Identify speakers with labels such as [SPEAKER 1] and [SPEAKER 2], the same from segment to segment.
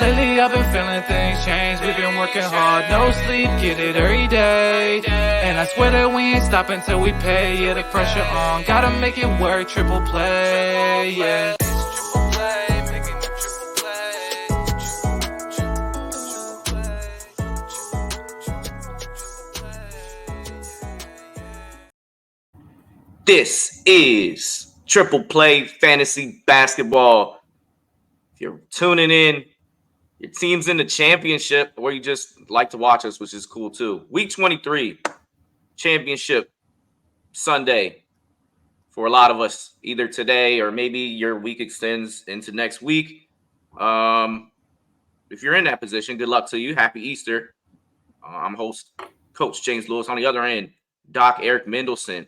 [SPEAKER 1] Lately I've been feeling things change. We've been working hard, no sleep, get it every day. And I swear that we ain't stopping till we pay. Yeah, the pressure on, gotta make it work. Triple play, yeah. Triple play, making a triple play.
[SPEAKER 2] This is Triple Play Fantasy Basketball. If you're tuning in, your team's in the championship, or you just like to watch us, which is cool too. Week 23, championship Sunday for a lot of us, either today or maybe your week extends into next week. If you're in that position, good luck to you. Happy Easter. I'm host Coach James Lewis. On the other end, Doc Eric Mendelson.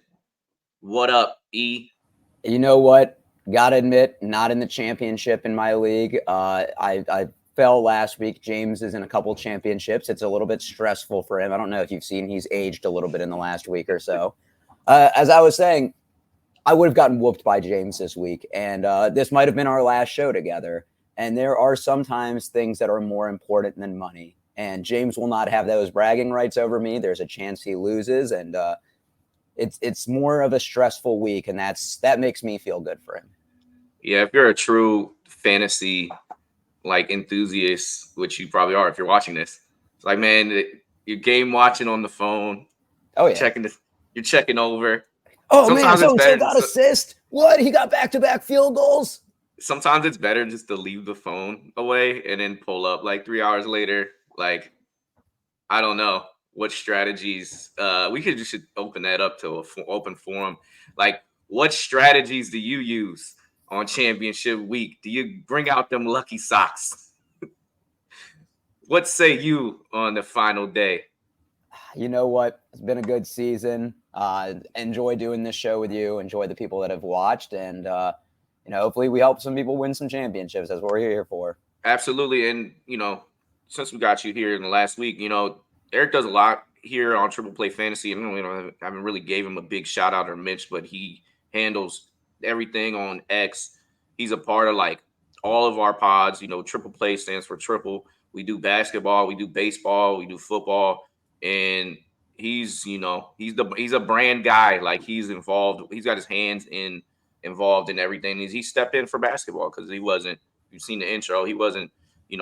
[SPEAKER 2] What up, E?
[SPEAKER 3] You know what? Gotta admit, not in the championship in my league. I fell last week. James is in a couple championships. It's a little bit stressful for him. I don't know if you've seen, he's aged a little bit in the last week or so. As I was saying, I would have gotten whooped by James this week, and this might have been our last show together. And there are sometimes things that are more important than money, and James will not have those bragging rights over me. There's a chance he loses, and it's more of a stressful week, and that makes me feel good for him.
[SPEAKER 2] Yeah, if you're a true fantasy enthusiast, which you probably are if you're watching this, it's like, man, you're game watching on the phone.
[SPEAKER 3] Oh yeah,
[SPEAKER 2] you're checking over.
[SPEAKER 3] Oh sometimes man, so got assist. What? He got back-to-back field goals.
[SPEAKER 2] Sometimes it's better just to leave the phone away and then pull up 3 hours later. I don't know what strategies. We should open that up to an open forum. What strategies do you use on championship week? Do you bring out them lucky socks? What say you on the final day?
[SPEAKER 3] You know what? It's been a good season. Enjoy doing this show with you. Enjoy the people that have watched. And, hopefully we help some people win some championships. That's what we're here for.
[SPEAKER 2] Absolutely. And, since we got you here in the last week, Eric does a lot here on Triple Play Fantasy. I haven't really gave him a big shout out or mention, but he handles everything on X. He's a part of all of our pods. Triple Play stands for triple. We do basketball, we do baseball, we do football, and he's a brand guy. He's involved. He's got his hands involved in everything. He stepped in for basketball because he wasn't. You've seen the intro. He wasn't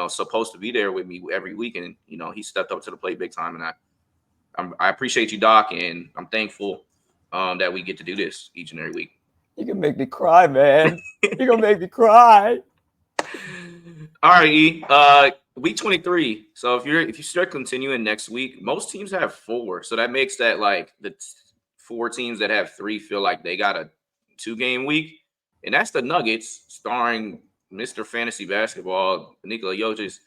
[SPEAKER 2] supposed to be there with me every week, and he stepped up to the plate big time. And I appreciate you, Doc, and I'm thankful that we get to do this each and every week.
[SPEAKER 3] You can make me cry, man. You're gonna make me cry.
[SPEAKER 2] All right, E. Week 23. So if you start continuing next week, most teams have 4. So that makes that the 4 teams that have 3 feel like they got a 2-game week. And that's the Nuggets, starring Mr. Fantasy Basketball, Nikola Jokic,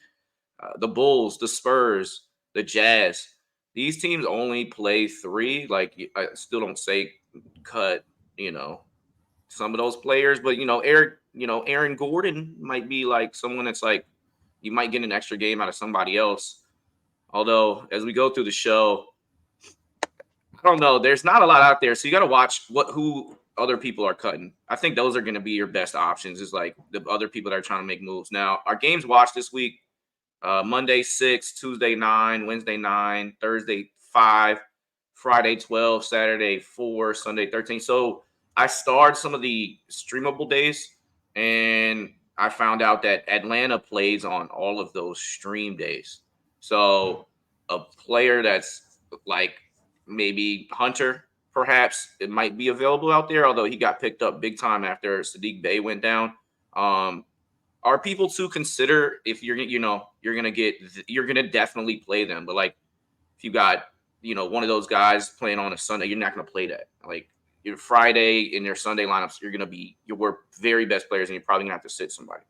[SPEAKER 2] the Bulls, the Spurs, the Jazz. These teams only play 3. I still don't say cut, some of those players, but Eric, Aaron Gordon might be someone that's you might get an extra game out of somebody else. Although as we go through the show, I don't know, there's not a lot out there, so you got to watch who other people are cutting. I think those are going to be your best options. Is the other people that are trying to make moves. Now our games watched this week: Monday 6, Tuesday 9, Wednesday 9, Thursday 5, Friday 12, Saturday 4, Sunday 13. So I starred some of the streamable days, and I found out that Atlanta plays on all of those stream days. So a player that's maybe Hunter, perhaps it might be available out there, although he got picked up big time after Sadiq Bey went down. Are people to consider if you're going to definitely play them. But if you got, one of those guys playing on a Sunday, you're not going to play that. Your Friday and your Sunday lineups, you're going to be your very best players, and you're probably going to have to sit somebody.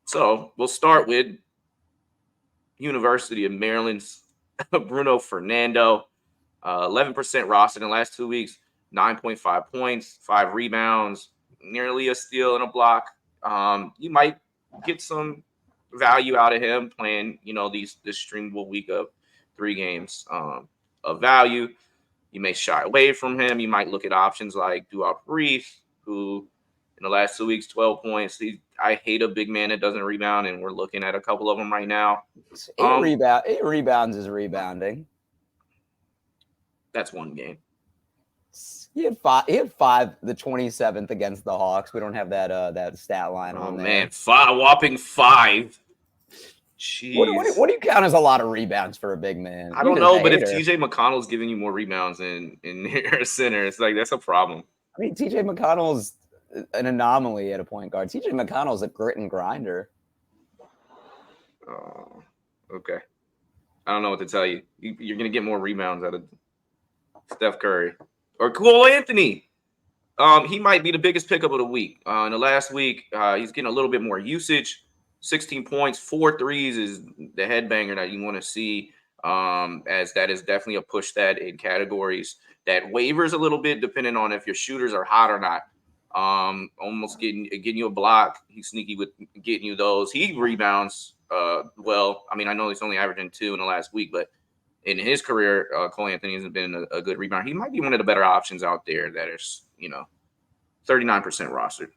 [SPEAKER 2] So we'll start with University of Maryland's Bruno Fernando, 11% rostered in the last 2 weeks, 9.5 points, 5 rebounds, nearly a steal and a block. You might get some value out of him playing, this streamable week of 3 games of value. You may shy away from him. You might look at options like Duop Reath, who in the last 2 weeks, 12 points. I hate a big man that doesn't rebound, and we're looking at a couple of them right now.
[SPEAKER 3] 8 rebounds is rebounding.
[SPEAKER 2] That's one game.
[SPEAKER 3] He had five the 27th against the Hawks. We don't have that stat line on there.
[SPEAKER 2] Man, whopping 5. Jeez.
[SPEAKER 3] What do you count as a lot of rebounds for a big man?
[SPEAKER 2] I don't know, but if TJ McConnell's giving you more rebounds in your center, it's like that's a problem.
[SPEAKER 3] I mean, TJ McConnell's an anomaly at a point guard. TJ McConnell's a grit and grinder.
[SPEAKER 2] Oh, okay. I don't know what to tell you. You're going to get more rebounds out of Steph Curry. Or Cole Anthony. He might be the biggest pickup of the week. In the last week, he's getting a little bit more usage. 16 points, 4 threes is the headbanger that you want to see, as that is definitely a push stat in categories that wavers a little bit depending on if your shooters are hot or not. Almost getting you a block. He's sneaky with getting you those. He rebounds well. I mean, I know he's only averaging 2 in the last week, but in his career, Cole Anthony hasn't been a good rebounder. He might be one of the better options out there that is, 39% rostered.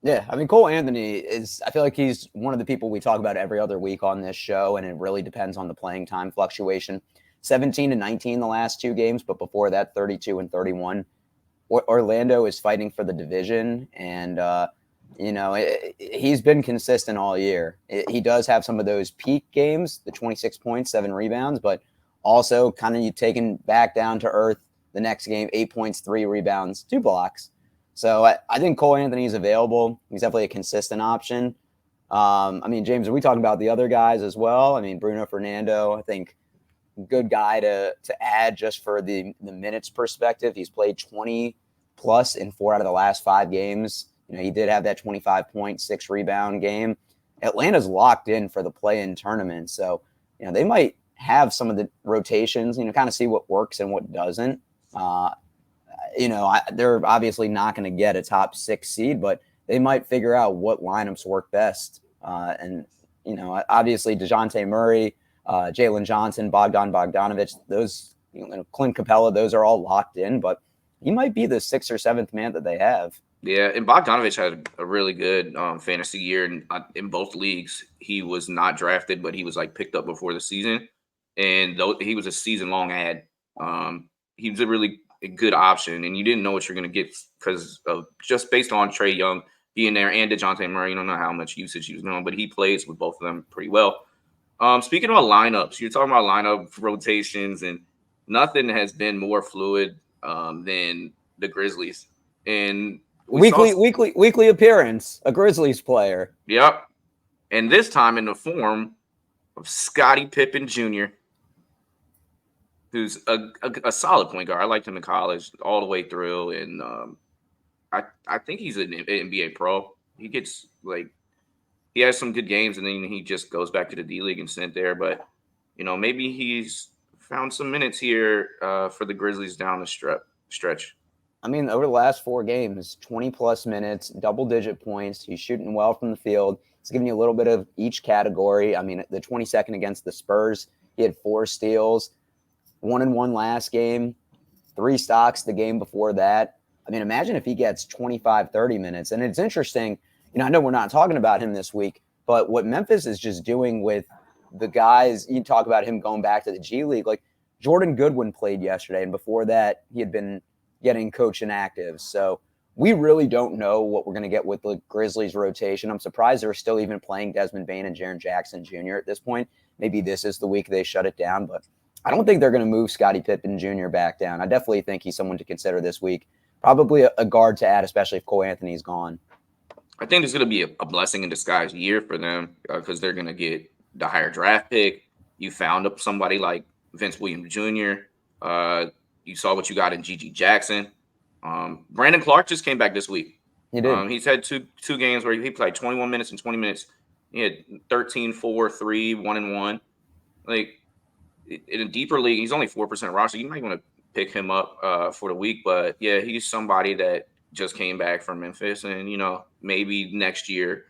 [SPEAKER 3] Yeah, I mean, Cole Anthony I feel like he's one of the people we talk about every other week on this show, and it really depends on the playing time fluctuation. 17 and 19 the last 2 games, but before that, 32 and 31. Orlando is fighting for the division, and, he's been consistent all year. He does have some of those peak games, the 26 points, 7 rebounds, but also kind of you taken back down to earth the next game, 8 points, 3 rebounds, 2 blocks. So I think Cole Anthony is available. He's definitely a consistent option. I mean, James, are we talking about the other guys as well? I mean, Bruno Fernando, I think good guy to add just for the minutes perspective. He's played 20 plus in 4 out of the last 5 games. He did have that 25-point, 6-rebound game. Atlanta's locked in for the play-in tournament. So, they might have some of the rotations, kind of see what works and what doesn't. They're obviously not going to get a top 6 seed, but they might figure out what lineups work best. Obviously DeJounte Murray, Jalen Johnson, Bogdan Bogdanovic, those, Clint Capella, those are all locked in, but he might be the 6th or 7th man that they have.
[SPEAKER 2] Yeah, and Bogdanovic had a really good fantasy year in both leagues. He was not drafted, but he was picked up before the season, and he was a season-long ad. He was a really good option, and you didn't know what you're going to get because of just based on Trae Young being there and DeJounte Murray. You don't know how much usage he was doing, but he plays with both of them pretty well. Speaking about lineups, you're talking about lineup rotations, and nothing has been more fluid than the Grizzlies. And
[SPEAKER 3] weekly appearance, a Grizzlies player.
[SPEAKER 2] Yep, and this time in the form of Scottie Pippen Jr., who's a solid point guard. I liked him in college all the way through, and I think he's an NBA pro. He gets he has some good games, and then he just goes back to the D League and sent there. But maybe he's found some minutes here for the Grizzlies down the stretch.
[SPEAKER 3] I mean, over the last 4 games, 20-plus minutes, double-digit points. He's shooting well from the field. He's giving you a little bit of each category. I mean, the 22nd against the Spurs, he had 4 steals. 1-1 last game, 3 stocks the game before that. I mean, imagine if he gets 25, 30 minutes. And it's interesting, I know we're not talking about him this week, but what Memphis is just doing with the guys, you talk about him going back to the G League, Jordan Goodwin played yesterday, and before that, he had been getting coach inactive. So we really don't know what we're going to get with the Grizzlies rotation. I'm surprised they're still even playing Desmond Bane and Jaren Jackson Jr. at this point. Maybe this is the week they shut it down, but I don't think they're going to move Scottie Pippen Jr. back down. I definitely think he's someone to consider this week. Probably a guard to add, especially if Cole Anthony's gone. I
[SPEAKER 2] think there's going to be a blessing in disguise year for them because they're going to get the higher draft pick. You found up somebody like Vince Williams Jr. You saw what you got in Gigi Jackson. Brandon Clark just came back this week.
[SPEAKER 3] He did.
[SPEAKER 2] He's had two games where he played 21 minutes and 20 minutes. He had 13, 4, 3, 1-1. In a deeper league, he's only 4% roster. You might want to pick him up for the week. But, yeah, he's somebody that just came back from Memphis. And, maybe next year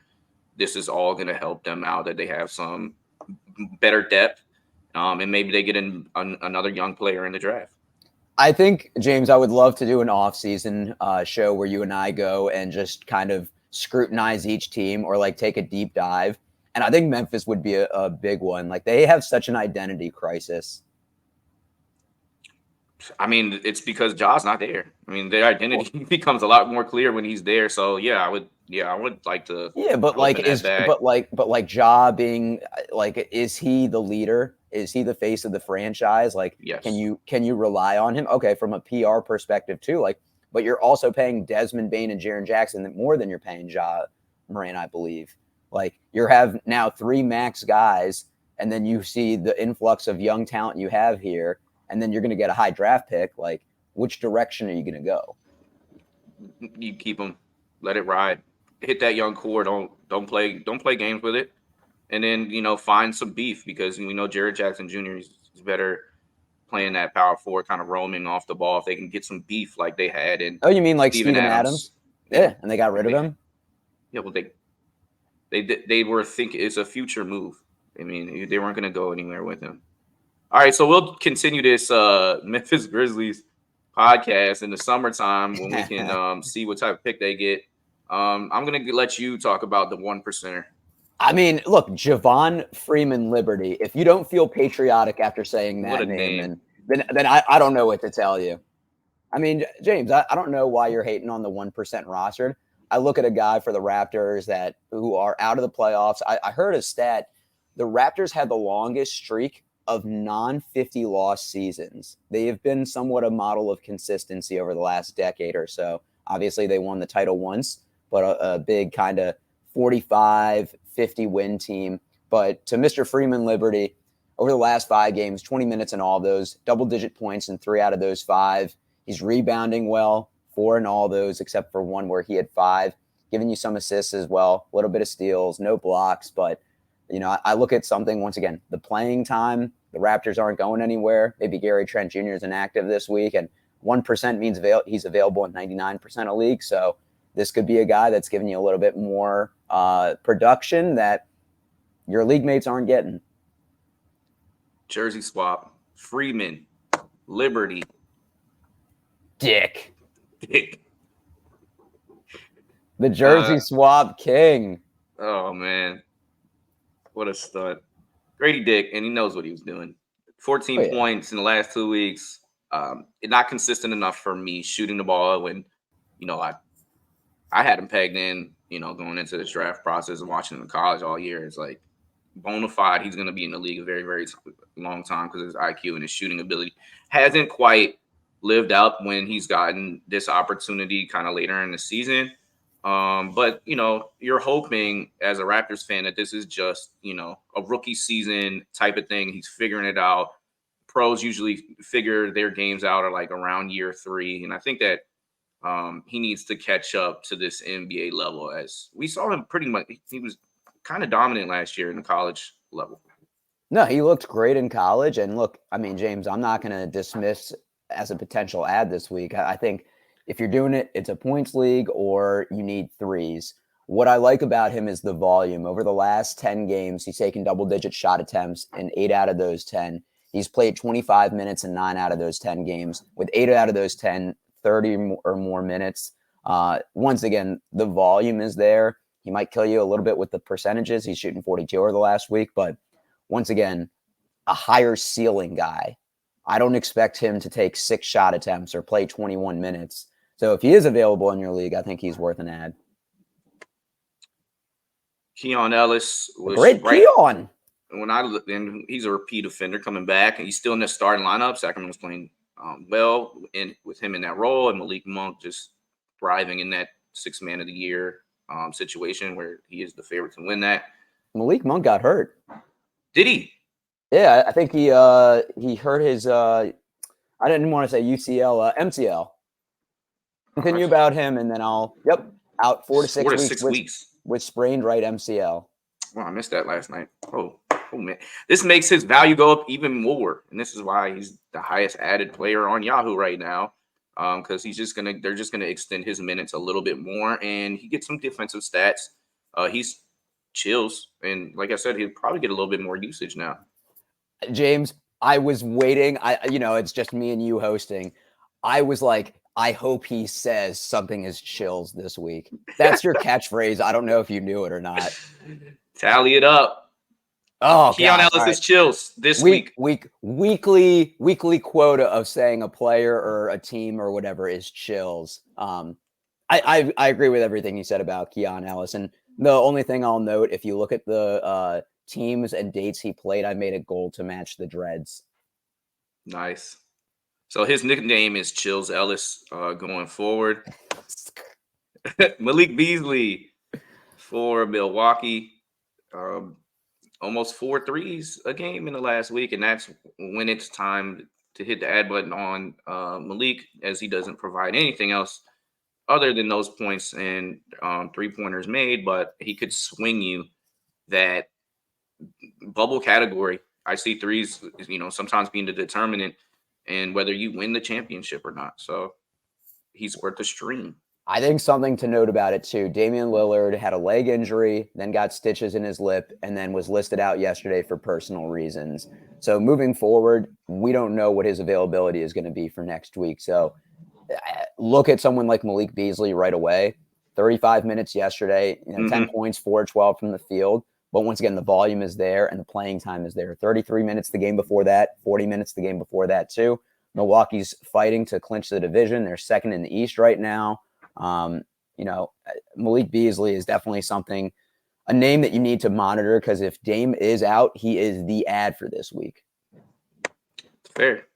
[SPEAKER 2] this is all going to help them out, that they have some better depth. And maybe they get another young player in the draft. I think, James, I would love to do an off-season show where you and I go and just kind of
[SPEAKER 3] scrutinize each team or like take a deep dive. And I think Memphis would be a big one. Like they have such an identity crisis.
[SPEAKER 2] I mean, it's because Ja's not there. I mean, their identity becomes a lot more clear when he's there. So I would like to.
[SPEAKER 3] Yeah, but like Ja being like, is he the leader? Is he the face of the franchise? Like,
[SPEAKER 2] yes.
[SPEAKER 3] Can you rely on him? Okay, from a PR perspective too. Like, but you're also paying Desmond Bane and Jaren Jackson more than you're paying Ja Morant, I believe. Like you have now 3 max guys, and then you see the influx of young talent you have here, and then you're going to get a high draft pick. Like, which direction are you going to go?
[SPEAKER 2] You keep them, let it ride, hit that young core. Don't play games with it, and then find some beef because we know Jared Jackson Jr. is better playing that power forward, kind of roaming off the ball. If they can get some beef like they had in
[SPEAKER 3] you mean like Steven Adams? Yeah, and they got rid of him.
[SPEAKER 2] Yeah, well they were thinking it's a future move. I mean, they weren't going to go anywhere with him. All right, so we'll continue this Memphis Grizzlies podcast in the summertime when we can see what type of pick they get. I'm going to let you talk about the 1%er.
[SPEAKER 3] I mean, look, Javon Freeman-Liberty. If you don't feel patriotic after saying that name. Then I don't know what to tell you. I mean, James, I don't know why you're hating on the 1% roster. I look at a guy for the Raptors who are out of the playoffs. I heard a stat. The Raptors had the longest streak of non-50 loss seasons. They have been somewhat a model of consistency over the last decade or so. Obviously, they won the title once, but a big kind of 45, 50 win team. But to Mr. Freeman-Liberty, over the last 5 games, 20 minutes in all of those, double-digit points in 3 out of those 5. He's rebounding well, 4 in all those, except for 1 where he had 5, giving you some assists as well, a little bit of steals, no blocks. But, I look at something, once again, the playing time, the Raptors aren't going anywhere. Maybe Gary Trent Jr. is inactive this week, and 1% means he's available in 99% of leagues. So this could be a guy that's giving you a little bit more production that your league mates aren't getting.
[SPEAKER 2] Jersey swap, Freeman, Liberty,
[SPEAKER 3] Dick. The Jersey swap king.
[SPEAKER 2] Oh, man. What a stud. Gradey Dick, and he knows what he was doing. 14 points in the last 2 weeks. Not consistent enough for me shooting the ball when, I had him pegged in, going into this draft process and watching him in college all year. It's like bona fide. He's going to be in the league a very, very long time because his IQ and his shooting ability hasn't quite lived up when he's gotten this opportunity kind of later in the season. But, you're hoping as a Raptors fan that this is just, a rookie season type of thing. He's figuring it out. Pros usually figure their games out like around year 3. And I think that he needs to catch up to this NBA level, as we saw him pretty much. He was kind of dominant last year in the college level.
[SPEAKER 3] No, he looked great in college. And look, I mean, James, I'm not going to dismiss as a potential ad this week. I think if you're doing it, it's a points league or you need threes. What I like about him is the volume. Over the last 10 games, he's taken double-digit shot attempts in 8 out of those 10. He's played 25 minutes in 9 out of those 10 games. With 8 out of those 10, 30 or more minutes. Once again, the volume is there. He might kill you a little bit with the percentages. He's shooting 42 over the last week. But once again, a higher ceiling guy. I don't expect him to take 6 shot attempts or play 21 minutes. So if he is available in your league, I think he's worth an ad.
[SPEAKER 2] Keon Ellis was
[SPEAKER 3] great. Keon.
[SPEAKER 2] When I looked, and he's a repeat offender coming back, and he's still in the starting lineup. Sacramento's playing well with him in that role, and Malik Monk just thriving in that 6th man of the year situation where he is the favorite to win that.
[SPEAKER 3] Malik Monk got hurt.
[SPEAKER 2] Did he?
[SPEAKER 3] Yeah, I think he hurt his. I didn't want to say UCL, MCL. Continue about him, and then I'll out 4 to 6 weeks with sprained right MCL.
[SPEAKER 2] Well, I missed that last night. Oh man, this makes his value go up even more, and this is why he's the highest added player on Yahoo right now. Because they're just gonna extend his minutes a little bit more, and he gets some defensive stats. He's chills, and like I said, he'll probably get a little bit more usage now.
[SPEAKER 3] James, I was waiting. It's just me and you hosting. I was like, I hope he says something is chills this week. That's your catchphrase. I don't know if you knew it or not.
[SPEAKER 2] Tally it up.
[SPEAKER 3] Oh,
[SPEAKER 2] Keon
[SPEAKER 3] gosh.
[SPEAKER 2] Ellis is chills this week.
[SPEAKER 3] Weekly quota of saying a player or a team or whatever is chills. I agree with everything you said about Keon Ellis. And the only thing I'll note, if you look at the teams and dates he played, I made a goal to match the dreads.
[SPEAKER 2] Nice. So his nickname is Chills Ellis going forward. Malik Beasley for Milwaukee. Almost 4 threes a game in the last week, and that's when it's time to hit the add button on Malik, as he doesn't provide anything else other than those points and 3-pointers made, but he could swing you that bubble category. I see threes, sometimes being the determinant and whether you win the championship or not. So he's worth a stream.
[SPEAKER 3] I think something to note about it too. Damian Lillard had a leg injury, then got stitches in his lip, and then was listed out yesterday for personal reasons. So moving forward, we don't know what his availability is going to be for next week. So look at someone like Malik Beasley right away. 35 minutes yesterday, 10 points, 4-12 from the field. But once again, the volume is there and the playing time is there. 33 minutes the game before that, 40 minutes the game before that too. Milwaukee's fighting to clinch the division. They're second in the East right now. Malik Beasley is definitely a name that you need to monitor, because if Dame is out, he is the ad for this week.
[SPEAKER 2] Fair.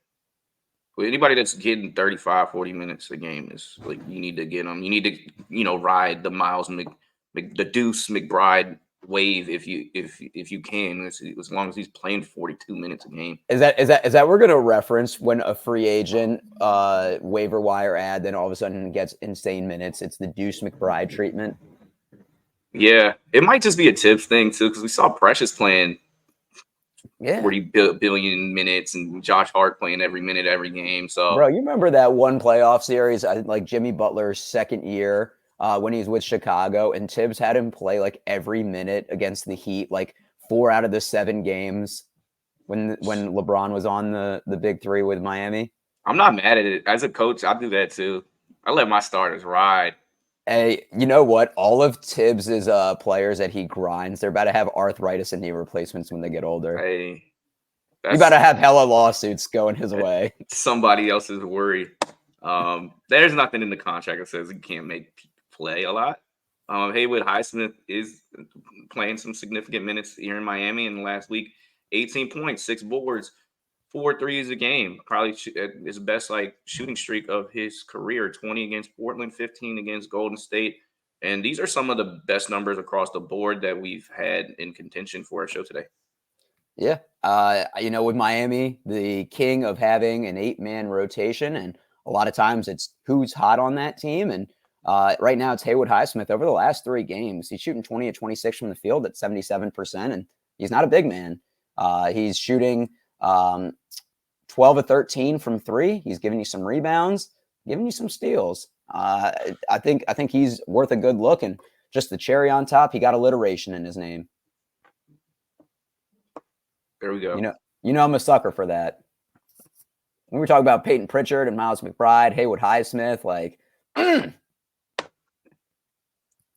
[SPEAKER 2] Well, anybody that's getting 35, 40 minutes a game is like, you need to get them. You need to, ride the Miles the Deuce McBride wave if you can, as long as he's playing 42 minutes a game.
[SPEAKER 3] Is that we're gonna reference when a free agent waiver wire ad then all of a sudden gets insane minutes? It's the Deuce McBride treatment.
[SPEAKER 2] Yeah, it might just be a Tibbs thing too, because we saw Precious playing 40 billion minutes and Josh Hart playing every minute every game. So
[SPEAKER 3] bro, you remember that one playoff series, like Jimmy Butler's second year, when he was with Chicago, and Tibbs had him play like every minute against the Heat, like 4 out of the 7 games when LeBron was on the big 3 with Miami.
[SPEAKER 2] I'm not mad at it. As a coach, I do that too. I let my starters ride.
[SPEAKER 3] Hey, you know what? All of Tibbs's players that he grinds, they're about to have arthritis and knee replacements when they get older.
[SPEAKER 2] Hey,
[SPEAKER 3] you got to have hella lawsuits going his way.
[SPEAKER 2] Somebody else's worry. There's nothing in the contract that says he can't make people play a lot. Haywood Highsmith is playing some significant minutes here in Miami in the last week. 18 points, 6 boards, 4 threes a game. Probably his best shooting streak of his career. 20 against Portland, 15 against Golden State. And these are some of the best numbers across the board that we've had in contention for our show today.
[SPEAKER 3] Yeah. With Miami, the king of having an 8-man rotation, and a lot of times it's who's hot on that team. And right now it's Haywood Highsmith. Over the last 3 games, he's shooting 20 of 26 from the field at 77%, and he's not a big man. He's shooting 12 of 13 from 3. He's giving you some rebounds, giving you some steals. I think he's worth a good look, and just the cherry on top, he got alliteration in his name.
[SPEAKER 2] There we go.
[SPEAKER 3] I'm a sucker for that. When we talk about Peyton Pritchard and Miles McBride, Haywood Highsmith,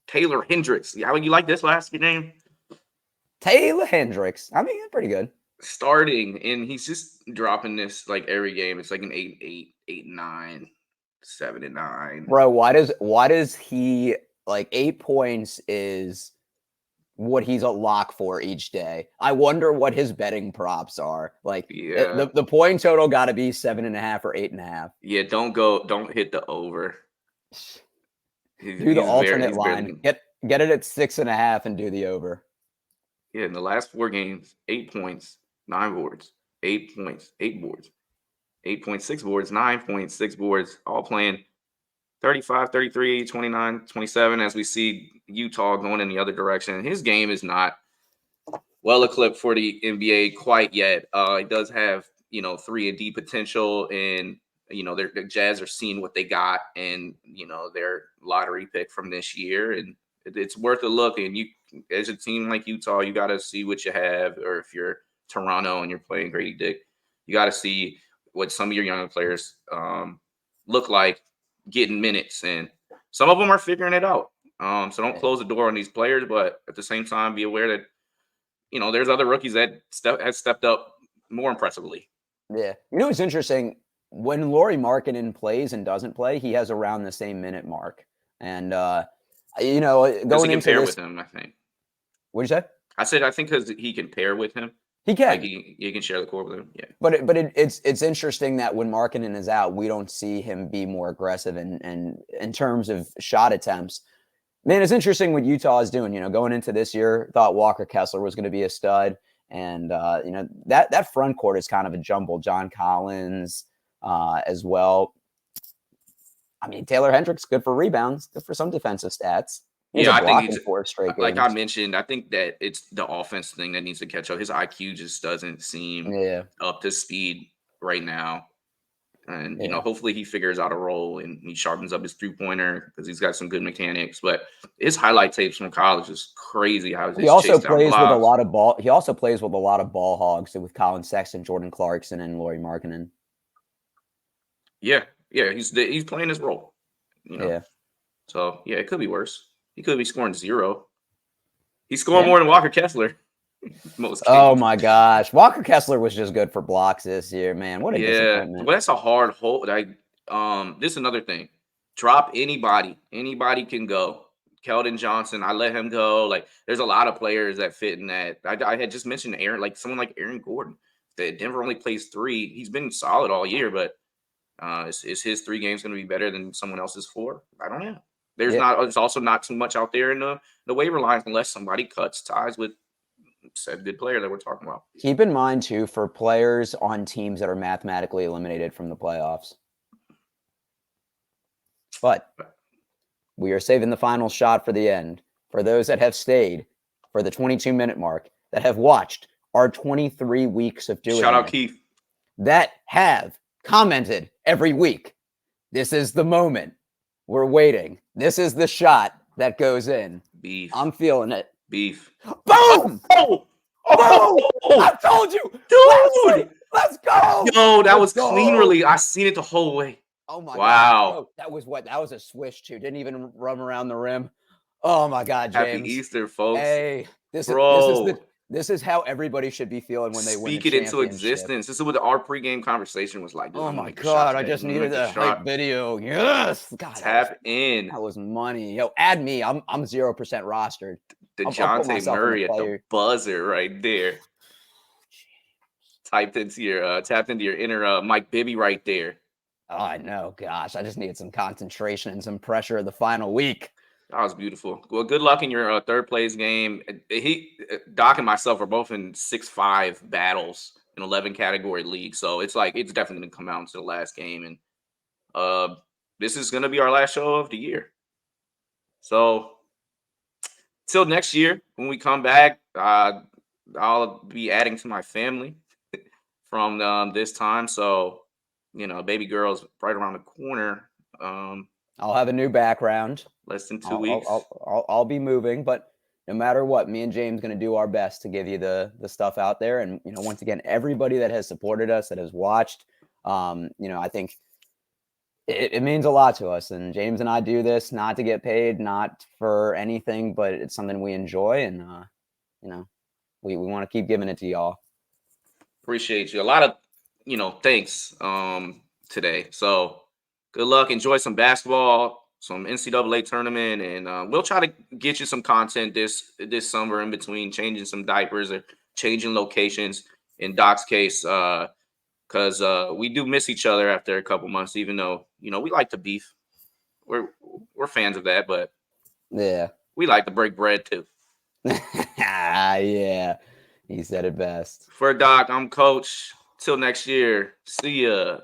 [SPEAKER 2] Taylor Hendricks. How would you like this last name?
[SPEAKER 3] Taylor Hendricks. I mean, pretty good.
[SPEAKER 2] Starting, and he's just dropping this every game. It's like an 8-8, 8-9, 7-9.
[SPEAKER 3] Bro, why does he 8 points is what he's a lock for each day? I wonder what his betting props are. The point total got to be 7.5 or 8.5.
[SPEAKER 2] Yeah, don't hit the over.
[SPEAKER 3] Do the alternate line. Get it at 6.5 and do the over.
[SPEAKER 2] Yeah, in the last 4 games, 8 points, 9 boards, 8 points, 8 boards, 8.6 boards, 9 points, 6 boards, all playing 35, 33, 29, 27, as we see Utah going in the other direction. His game is not well equipped for the NBA quite yet. He does have, 3-and-D potential, and, the Jazz are seeing what they got and, their lottery pick from this year. And it's worth a look. And you, as a team like Utah, you got to see what you have. Or if you're Toronto and you're playing Gradey Dick, you got to see what some of your younger players look like getting minutes, and some of them are figuring it out. So don't close the door on these players, but at the same time, be aware that there's other rookies that have stepped up more impressively.
[SPEAKER 3] Yeah, it's interesting when Lauri Markkanen plays and doesn't play, he has around the same minute mark, and going into
[SPEAKER 2] pair
[SPEAKER 3] this,
[SPEAKER 2] with him, I think.
[SPEAKER 3] What'd you say?
[SPEAKER 2] I said I think because he can pair with him.
[SPEAKER 3] He can.
[SPEAKER 2] Like he can share the court with him. Yeah.
[SPEAKER 3] But it's interesting that when Markkanen is out, we don't see him be more aggressive in terms of shot attempts. Man, it's interesting what Utah is doing. Going into this year, thought Walker Kessler was going to be a stud, and that front court is kind of a jumble. John Collins as well. I mean, Taylor Hendricks, good for rebounds, good for some defensive stats.
[SPEAKER 2] I think he's
[SPEAKER 3] 4 straight
[SPEAKER 2] like
[SPEAKER 3] games.
[SPEAKER 2] I mentioned. I think that it's the offense thing that needs to catch up. His IQ just doesn't seem up to speed right now, and hopefully he figures out a role and he sharpens up his 3-pointer because he's got some good mechanics. But his highlight tapes from college is crazy. How
[SPEAKER 3] he also plays with a lot of ball. He also plays with a lot of ball hogs with Colin Sexton, Jordan Clarkson, and Lauri Markkanen.
[SPEAKER 2] Yeah, he's playing his role. So it could be worse. He could be scoring 0. He's scoring more than Walker Kessler. Most games.
[SPEAKER 3] Oh my gosh, Walker Kessler was just good for blocks this year, man. What a disappointment.
[SPEAKER 2] Well, that's a hard hold. This is another thing. Drop anybody. Anybody can go. Keldon Johnson, I let him go. Like, there's a lot of players that fit in that. I had just mentioned someone like Aaron Gordon. That Denver only plays 3. He's been solid all year, but is his 3 games going to be better than someone else's 4? I don't know. There's also not too much out there in the waiver lines unless somebody cuts ties with said good player that we're talking about.
[SPEAKER 3] Keep in mind too, for players on teams that are mathematically eliminated from the playoffs. But we are saving the final shot for the end. For those that have stayed for the 22-minute mark, that have watched our 23 weeks of doing
[SPEAKER 2] Shout out Keith.
[SPEAKER 3] That have commented every week. This is the moment. We're waiting. This is the shot that goes in.
[SPEAKER 2] Beef.
[SPEAKER 3] I'm feeling it.
[SPEAKER 2] Beef.
[SPEAKER 3] Boom! Boom! I told you!
[SPEAKER 2] Dude!
[SPEAKER 3] Let's go!
[SPEAKER 2] Yo, that was clean release. I seen it the whole way.
[SPEAKER 3] Oh my
[SPEAKER 2] God.
[SPEAKER 3] Oh, that was a swish too. Didn't even run around the rim. Oh my God, James.
[SPEAKER 2] Happy Easter, folks.
[SPEAKER 3] Hey, this is how everybody should be feeling when they win.
[SPEAKER 2] Speak it into existence. This is what our pregame conversation was like. Dude,
[SPEAKER 3] oh my God, I just needed a hype video. Yes. God,
[SPEAKER 2] tap in.
[SPEAKER 3] That was money. Yo, add me. I'm 0% rostered.
[SPEAKER 2] DeJounte Murray at the buzzer right there. Tapped into your inner Mike Bibby right there.
[SPEAKER 3] Oh, I know. Gosh, I just needed some concentration and some pressure of the final week.
[SPEAKER 2] That was beautiful. Well, good luck in your third place game. Doc and myself are both in 6-5 battles in 11 category league. So it's definitely going to come out into the last game. And this is going to be our last show of the year. So till next year, when we come back, I'll be adding to my family from this time. So, baby girl's right around the corner.
[SPEAKER 3] I'll have a new background.
[SPEAKER 2] Less than 2 weeks.
[SPEAKER 3] I'll be moving, but no matter what, me and James going to do our best to give you the stuff out there. And once again, everybody that has supported us, that has watched, I think it means a lot to us. And James and I do this not to get paid, not for anything, but it's something we enjoy, and we want to keep giving it to y'all.
[SPEAKER 2] Appreciate you. A lot of thanks today. So good luck. Enjoy some basketball. Some NCAA tournament, and we'll try to get you some content this summer in between changing some diapers or changing locations. In Doc's case, because we do miss each other after a couple months, even though we like to beef. We're fans of that, but
[SPEAKER 3] yeah,
[SPEAKER 2] we like to break bread too.
[SPEAKER 3] Yeah, he said it best.
[SPEAKER 2] For Doc, I'm Coach. Till next year, see ya.